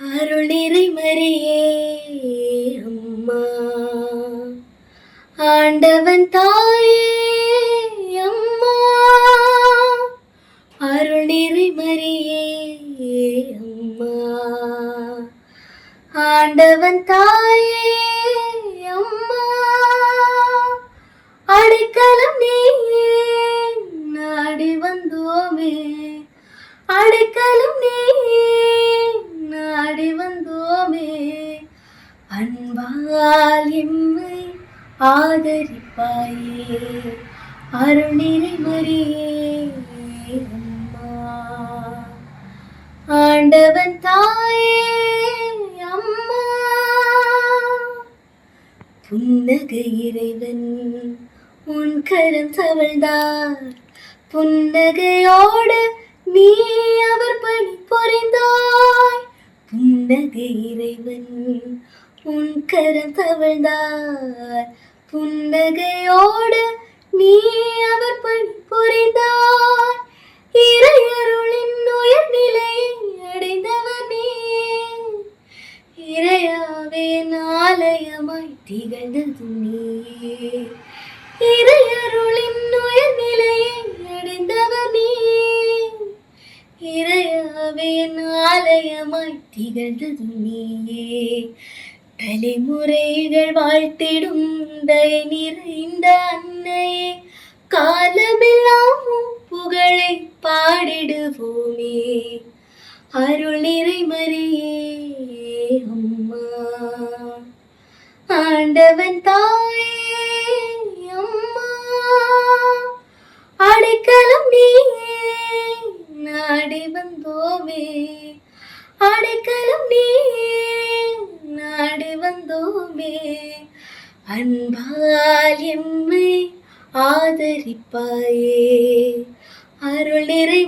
அருள் நிறை மரியே அம்மா, ஆண்டவன் தாயே அம்மா, அருள் நிறை மரியே அம்மா, ஆண்டவன் தாயே அம்மா, அடைக்கலம் நீயே நாடி வந்தோமே, அடைக்கலம் நீயே நாடி வந்தோமே, அன்பால் எம்மை ஆதரிப்பாயே, அருள் நிறை மரியே அம்மா, ஆண்டவன் தாயே அம்மா, புன்னகை இறைவன் உன் கரம் தவழ்ந்தார், புன்னகையோடு நீ அவர் பணி புரிந்தாய், புன்னகை இறைவன் உன் கரம் தவழ்ந்தார், புன்னகையோடு நீ அவர் பணி புரிந்தாய், இறையருளின் உயர்நிலையை அடைந்தவர் நீயே, இறையாவே ஆலயமாய் திகழ்ந்தது நீயே, இறையருளின் உயர்நிலையை அடைந்தவர் நீயே, இறையாவே ஆலயமாய் திகழ்ந்தது நீயே, தலைமுறைகள் வாழ்த்திடும் தயை நிறைந்த அன்னையே, காலமெல்லாம் புகழை பாடிடுவோமே, அருள் நிறை மரியே அம்மா, ஆண்டவன் தாயே அம்மா, அடைக்கலம் நீயே நாடி வந்தோமே, அடைக்கலம் நீயே நாடி வந்தோமே, அன்பால் எம்மை ஆதரிப்பாயே, அருள் நிறை